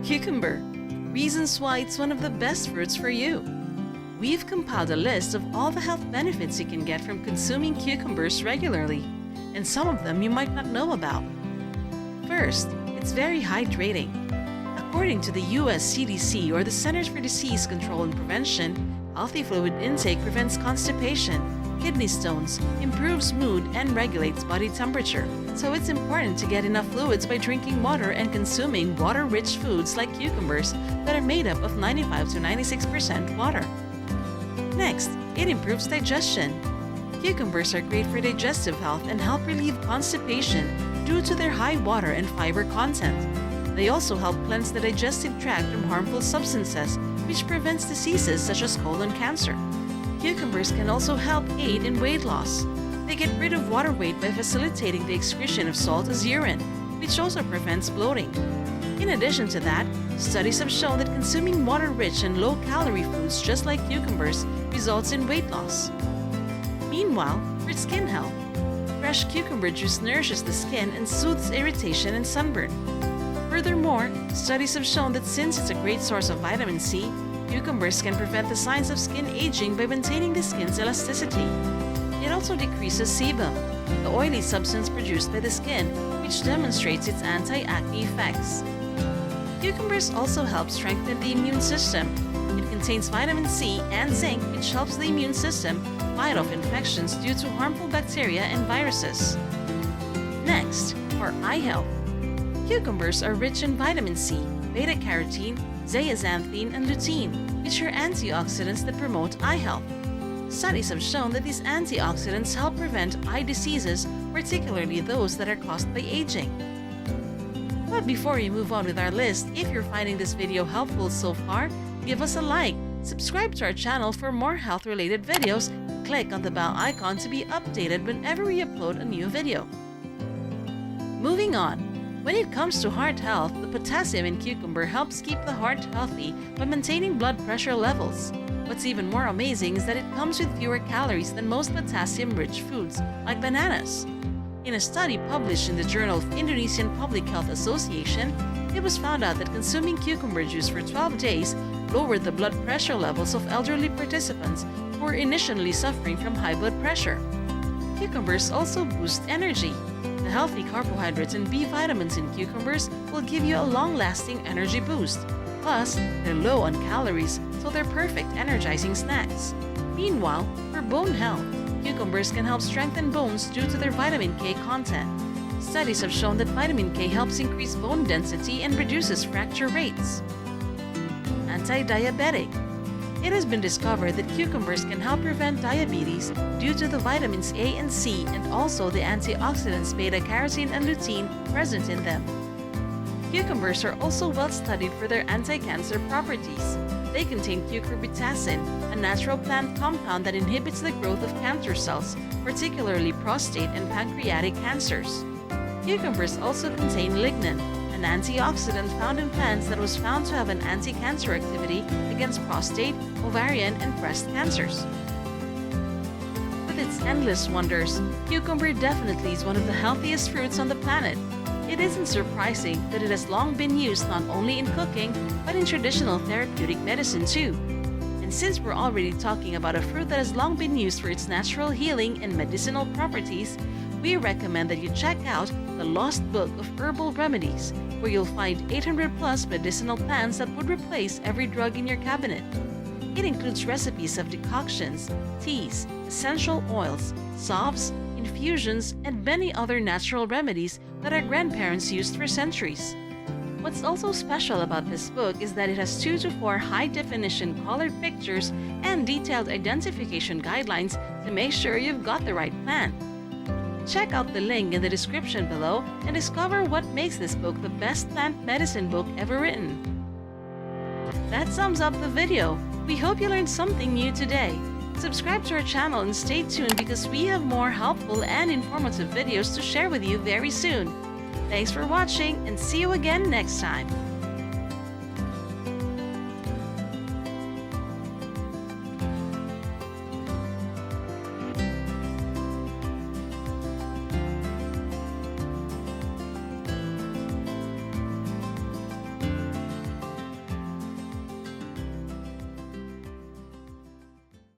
Cucumber. Reasons why it's one of the best fruits for you. We've compiled a list of all the health benefits you can get from consuming cucumbers regularly, and some of them you might not know about. First, it's very hydrating. According to the US CDC, or the Centers for Disease Control and Prevention, healthy fluid intake prevents constipation, kidney stones, improves mood, and regulates body temperature. So it's important to get enough fluids by drinking water and consuming water-rich foods like cucumbers that are made up of 95 to 96% water. Next, it improves digestion. Cucumbers are great for digestive health and help relieve constipation due to their high water and fiber content. They also help cleanse the digestive tract from harmful substances, which prevents diseases such as colon cancer. Cucumbers can also help aid in weight loss. They get rid of water weight by facilitating the excretion of salt as urine, which also prevents bloating. In addition to that, studies have shown that consuming water-rich and low-calorie foods just like cucumbers results in weight loss. Meanwhile, for skin health, fresh cucumber juice nourishes the skin and soothes irritation and sunburn. Furthermore, studies have shown that since it's a great source of vitamin C, cucumbers can prevent the signs of skin aging by maintaining the skin's elasticity. It also decreases sebum, the oily substance produced by the skin, which demonstrates its anti-acne effects. Cucumbers also help strengthen the immune system. It contains vitamin C and zinc, which helps the immune system fight off infections due to harmful bacteria and viruses. Next, for eye health. Cucumbers are rich in vitamin C, beta-carotene, zeaxanthin, and lutein, which are antioxidants that promote eye health. Studies have shown that these antioxidants help prevent eye diseases, particularly those that are caused by aging. But before we move on with our list, if you're finding this video helpful so far, give us a like, subscribe to our channel for more health-related videos, and click on the bell icon to be updated whenever we upload a new video. Moving on. When it comes to heart health, the potassium in cucumber helps keep the heart healthy by maintaining blood pressure levels. What's even more amazing is that it comes with fewer calories than most potassium-rich foods, like bananas. In a study published in the Journal of Indonesian Public Health Association, it was found out that consuming cucumber juice for 12 days lowered the blood pressure levels of elderly participants who were initially suffering from high blood pressure. Cucumbers also boost energy. The healthy carbohydrates and B vitamins in cucumbers will give you a long-lasting energy boost. Plus, they're low on calories, so they're perfect energizing snacks. Meanwhile, for bone health, cucumbers can help strengthen bones due to their vitamin K content. Studies have shown that vitamin K helps increase bone density and reduces fracture rates. Anti-diabetic. It has been discovered that cucumbers can help prevent diabetes due to the vitamins A and C and also the antioxidants beta-carotene and lutein present in them. Cucumbers are also well studied for their anti-cancer properties. They contain cucurbitacin, a natural plant compound that inhibits the growth of cancer cells, particularly prostate and pancreatic cancers. Cucumbers also contain lignin, an antioxidant found in plants that was found to have an anti-cancer activity against prostate, ovarian, and breast cancers. With its endless wonders, cucumber definitely is one of the healthiest fruits on the planet. It isn't surprising that it has long been used not only in cooking, but in traditional therapeutic medicine too. And since we're already talking about a fruit that has long been used for its natural healing and medicinal properties, we recommend that you check out the Lost Book of Herbal Remedies, where you'll find 800+ medicinal plants that would replace every drug in your cabinet. It includes recipes of decoctions, teas, essential oils, salves, infusions, and many other natural remedies that our grandparents used for centuries. What's also special about this book is that it has 2 to 4 high-definition colored pictures and detailed identification guidelines to make sure you've got the right plant. Check out the link in the description below and discover what makes this book the best plant medicine book ever written. That sums up the video. We hope you learned something new today. Subscribe to our channel and stay tuned because we have more helpful and informative videos to share with you very soon. Thanks for watching and see you again next time.